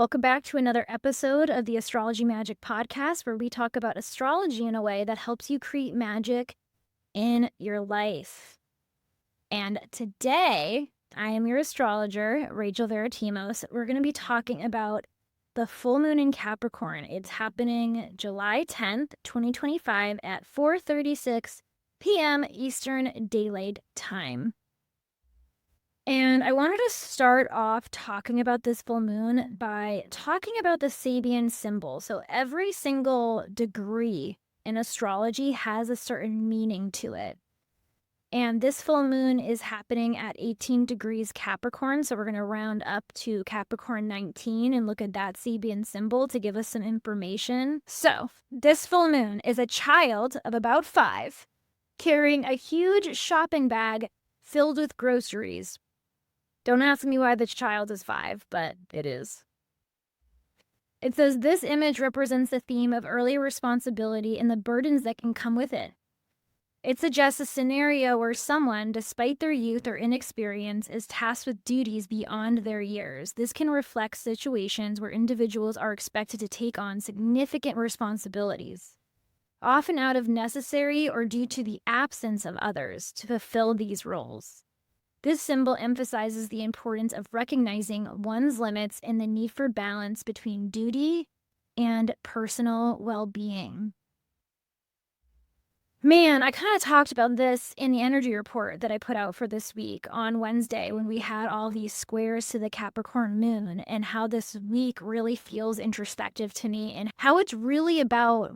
Welcome back to another episode of the Astrology Magic Podcast, where we talk about astrology in a way that helps you create magic in your life. And today, I am your astrologer, Rachel Veritimos. We're going to be talking about the full moon in Capricorn. It's happening July 10th, 2025 at 4:36 p.m. Eastern Daylight Time. And I wanted to start off talking about this full moon by talking about the Sabian symbol. So every single degree in astrology has a certain meaning to it. And this full moon is happening at 18 degrees Capricorn. So we're going to round up to Capricorn 19 and look at that Sabian symbol to give us some information. So this full moon is a child of about 5 carrying a huge shopping bag filled with groceries. Don't ask me why the child is 5, but it is. It says this image represents the theme of early responsibility and the burdens that can come with it. It suggests a scenario where someone, despite their youth or inexperience, is tasked with duties beyond their years. This can reflect situations where individuals are expected to take on significant responsibilities, often out of necessary or due to the absence of others to fulfill these roles. This symbol emphasizes the importance of recognizing one's limits and the need for balance between duty and personal well-being. Man, I kind of talked about this in the energy report that I put out for this week on Wednesday when we had all these squares to the Capricorn moon, and how this week really feels introspective to me and how it's really about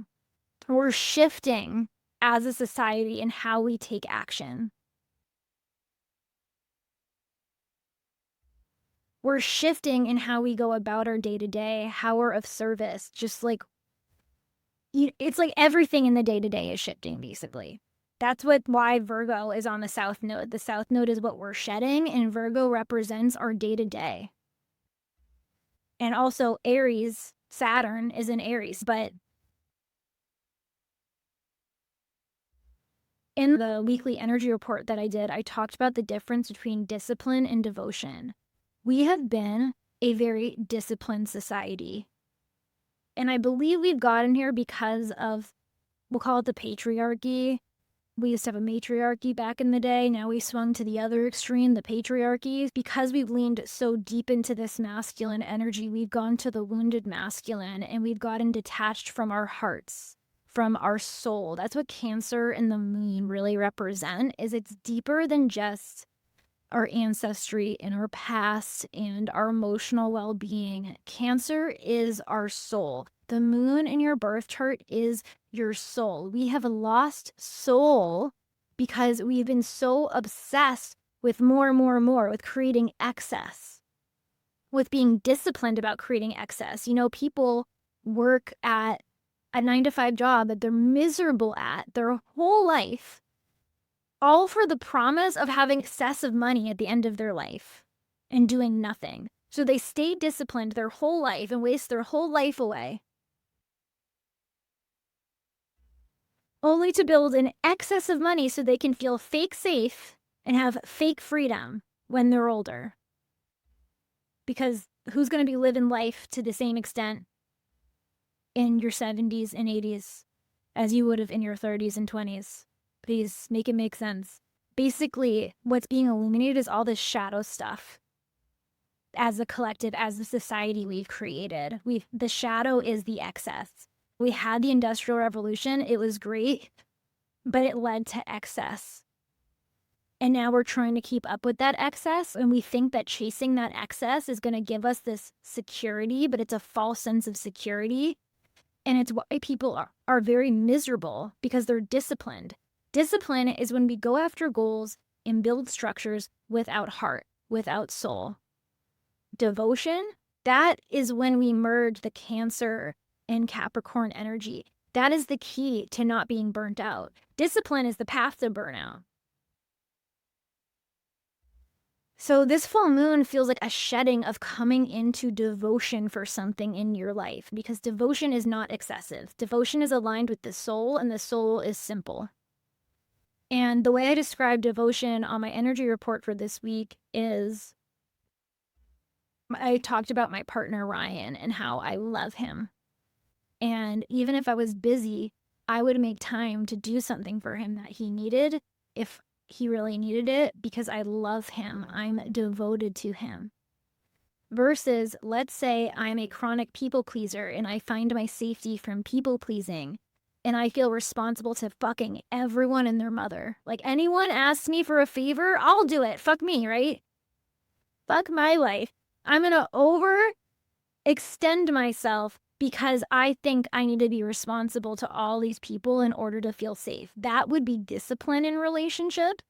we're shifting as a society in how we take action. We're shifting in how we go about our day-to-day, how we're of service, just like, it's like everything in the day-to-day is shifting, basically. That's why Virgo is on the South Node. The South Node is what we're shedding, and Virgo represents our day-to-day. And also Aries, Saturn is in Aries, but in the weekly energy report that I did, I talked about the difference between discipline and devotion. We have been a very disciplined society. And I believe we've gotten here because of, we'll call it the patriarchy. We used to have a matriarchy back in the day. Now we swung to the other extreme, the patriarchy. Because we've leaned so deep into this masculine energy, we've gone to the wounded masculine, and we've gotten detached from our hearts, from our soul. That's what Cancer and the moon really represent, is it's deeper than just our ancestry and our past and our emotional well-being. Cancer is our soul. The moon in your birth chart is your soul. We have lost soul because we've been so obsessed with more, with creating excess, with being disciplined about creating excess. You know, people work at a 9-to-5 job that they're miserable at their whole life, all for the promise of having excessive money at the end of their life and doing nothing. So they stay disciplined their whole life and waste their whole life away, only to build an excess of money so they can feel fake safe and have fake freedom when they're older. Because who's going to be living life to the same extent in your 70s and 80s as you would have in your 30s and 20s? Please make it make sense. Basically, what's being illuminated is all this shadow stuff. As a collective, as a society we've created, the shadow is the excess. We had the Industrial Revolution. It was great, but it led to excess. And now we're trying to keep up with that excess, and we think that chasing that excess is going to give us this security, but it's a false sense of security. And it's why people are very miserable, because they're disciplined. Discipline is when we go after goals and build structures without heart, without soul. Devotion, that is when we merge the Cancer and Capricorn energy. That is the key to not being burnt out. Discipline is the path to burnout. So this full moon feels like a shedding of coming into devotion for something in your life, because devotion is not excessive. Devotion is aligned with the soul, and the soul is simple. And the way I describe devotion on my energy report for this week is I talked about my partner, Ryan, and how I love him. And even if I was busy, I would make time to do something for him that he needed if he really needed it because I love him. I'm devoted to him. Versus, let's say I'm a chronic people pleaser and I find my safety from people pleasing and I feel responsible to fucking everyone and their mother. Like, anyone asks me for a favor, I'll do it. Fuck me, right? Fuck my life. I'm gonna overextend myself because I think I need to be responsible to all these people in order to feel safe. That would be discipline in relationship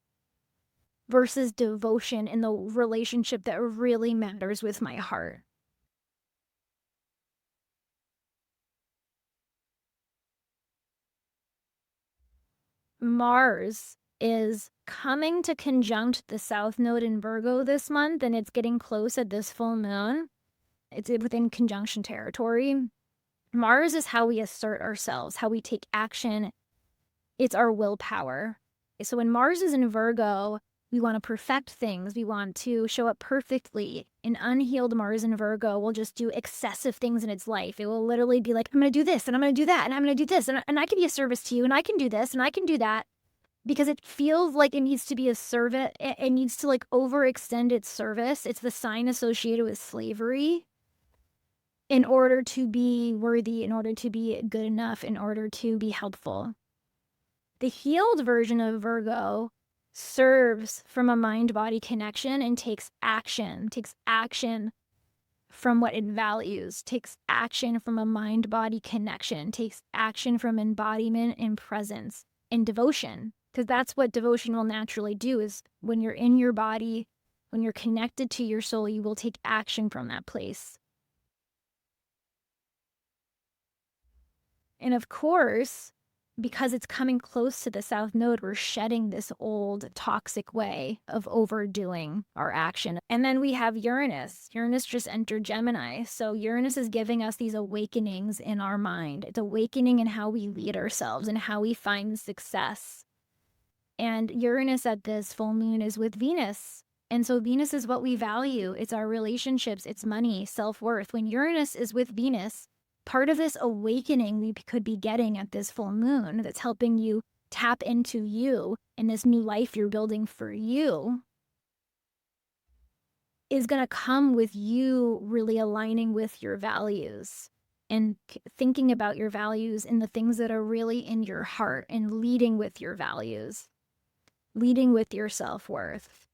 versus devotion in the relationship that really matters with my heart. Mars is coming to conjunct the South Node in Virgo this month, and it's getting close at this full moon. It's within conjunction territory. Mars is how we assert ourselves, how we take action. It's our willpower. So when Mars is in Virgo, we want to perfect things. We want to show up perfectly. An unhealed Mars in Virgo will just do excessive things in its life. It will literally be like, I'm going to do this, and I'm going to do that, and I'm going to do this, and I can be a service to you, and I can do this, and I can do that. Because it feels like it needs to be a servant. It needs to like overextend its service. It's the sign associated with slavery in order to be worthy, in order to be good enough, in order to be helpful. The healed version of Virgo serves from a mind-body connection and takes action from what it values, takes action from a mind-body connection, takes action from embodiment and presence and devotion. Because that's what devotion will naturally do, is when you're in your body, when you're connected to your soul, you will take action from that place. And of course, because it's coming close to the South Node, we're shedding this old toxic way of overdoing our action. And then we have Uranus. Uranus just entered Gemini. So Uranus is giving us these awakenings in our mind. It's awakening in how we lead ourselves and how we find success. And Uranus at this full moon is with Venus. And so Venus is what we value. It's our relationships, it's money, self-worth. When Uranus is with Venus, part of this awakening we could be getting at this full moon that's helping you tap into you and this new life you're building for you is going to come with you really aligning with your values and thinking about your values and the things that are really in your heart and leading with your values, leading with your self-worth.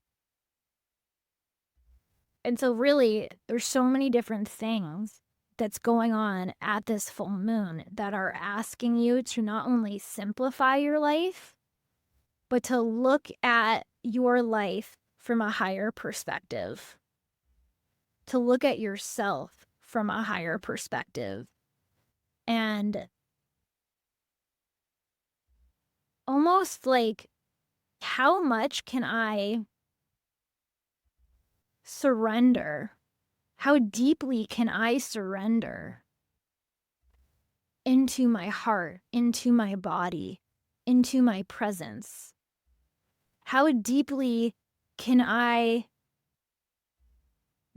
And so really, there's so many different things that's going on at this full moon that are asking you to not only simplify your life, but to look at your life from a higher perspective, to look at yourself from a higher perspective, and almost like, how much can I surrender? How deeply can I surrender into my heart, into my body, into my presence? How deeply can I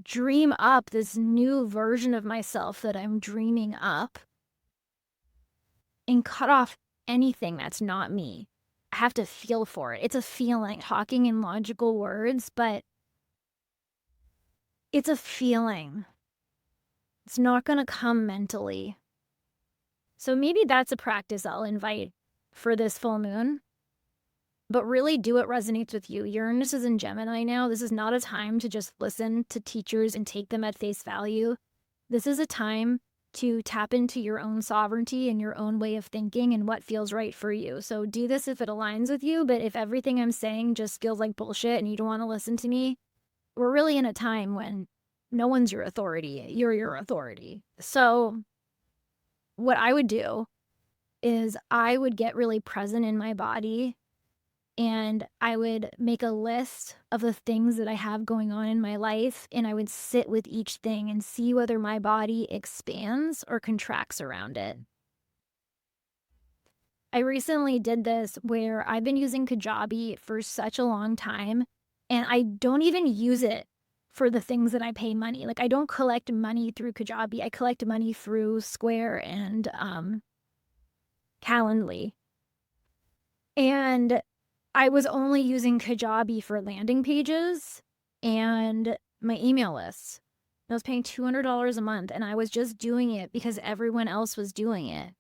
dream up this new version of myself that I'm dreaming up and cut off anything that's not me? I have to feel for it. It's a feeling, talking in logical words, but it's a feeling. It's not going to come mentally. So maybe that's a practice I'll invite for this full moon. But really do what resonates with you. Uranus is in Gemini now. This is not a time to just listen to teachers and take them at face value. This is a time to tap into your own sovereignty and your own way of thinking and what feels right for you. So do this if it aligns with you. But if everything I'm saying just feels like bullshit and you don't want to listen to me, we're really in a time when no one's your authority. You're your authority. So what I would do is I would get really present in my body and I would make a list of the things that I have going on in my life, and I would sit with each thing and see whether my body expands or contracts around it. I recently did this where I've been using Kajabi for such a long time, and I don't even use it for the things that I pay money. Like, I don't collect money through Kajabi. I collect money through Square and Calendly. And I was only using Kajabi for landing pages and my email lists. I was paying $200 a month, and I was just doing it because everyone else was doing it.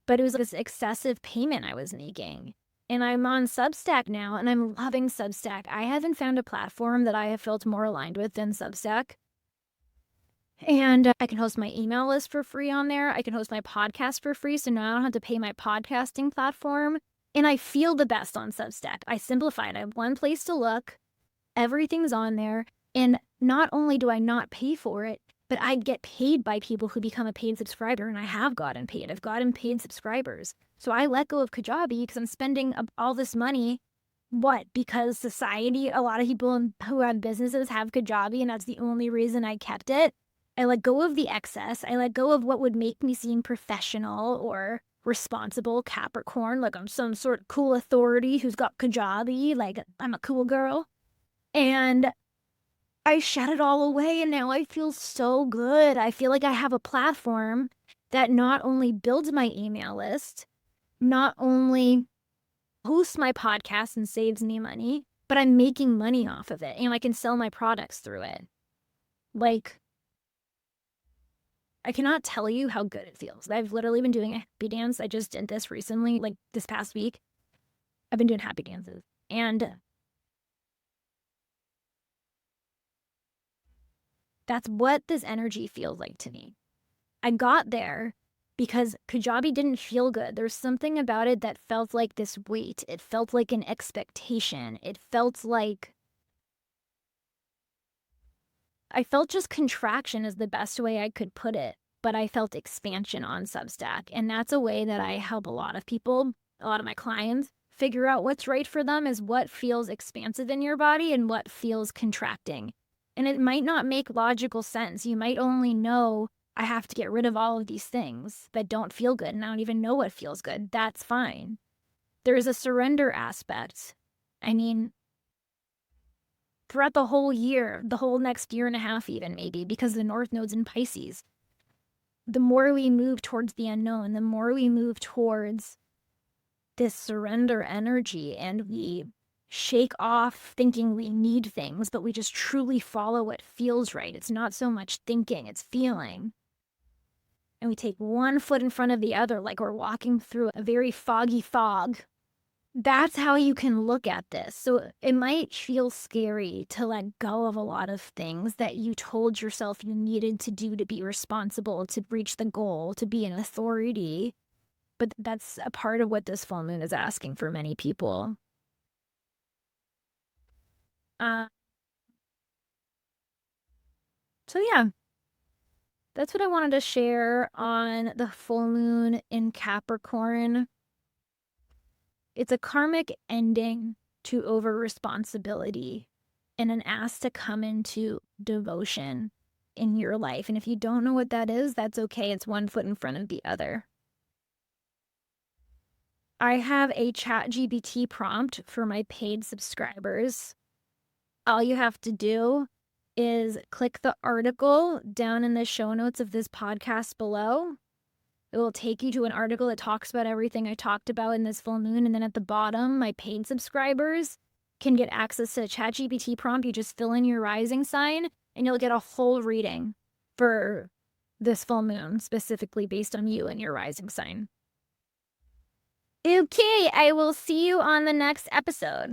But it was this excessive payment I was making. And I'm on Substack now, and I'm loving Substack. I haven't found a platform that I have felt more aligned with than Substack. And I can host my email list for free on there. I can host my podcast for free, so now I don't have to pay my podcasting platform. And I feel the best on Substack. I simplified. I have one place to look. Everything's on there. And not only do I not pay for it, but I get paid by people who become a paid subscriber, and I have gotten paid. I've gotten paid subscribers. So I let go of Kajabi because I'm spending all this money. What? Because society, a lot of people who have businesses have Kajabi, and that's the only reason I kept it. I let go of the excess. I let go of what would make me seem professional or responsible Capricorn, like I'm some sort of cool authority who's got Kajabi, like I'm a cool girl. And I shed it all away, and now I feel so good. I feel like I have a platform that not only builds my email list, not only hosts my podcast and saves me money, but I'm making money off of it, and I can sell my products through it. Like, I cannot tell you how good it feels. I've literally been doing a happy dance. I just did this recently, like this past week. I've been doing happy dances. And that's what this energy feels like to me. I got there because Kajabi didn't feel good. There's something about it that felt like this weight. It felt like an expectation. It felt like... I felt just contraction is the best way I could put it. But I felt expansion on Substack. And that's a way that I help a lot of people, a lot of my clients, figure out what's right for them is what feels expansive in your body and what feels contracting. And it might not make logical sense. You might only know, I have to get rid of all of these things that don't feel good, and I don't even know what feels good. That's fine. There's a surrender aspect. I mean, throughout the whole year, the whole next year and a half even maybe, because the North Node's in Pisces, the more we move towards the unknown, the more we move towards this surrender energy, and we shake off thinking we need things, but we just truly follow what feels right. It's not so much thinking, it's feeling. And we take one foot in front of the other like we're walking through a very foggy fog. That's how you can look at this. So it might feel scary to let go of a lot of things that you told yourself you needed to do to be responsible, to reach the goal, to be an authority. But that's a part of what this full moon is asking for many people. So yeah, that's what I wanted to share on the full moon in Capricorn. It's a karmic ending to over responsibility and an ask to come into devotion in your life. And if you don't know what that is, that's okay. It's one foot in front of the other. I have a ChatGPT prompt for my paid subscribers. All you have to do is click the article down in the show notes of this podcast below. It will take you to an article that talks about everything I talked about in this full moon. And then at the bottom, my paid subscribers can get access to a ChatGPT prompt. You just fill in your rising sign and you'll get a whole reading for this full moon, specifically based on you and your rising sign. Okay, I will see you on the next episode.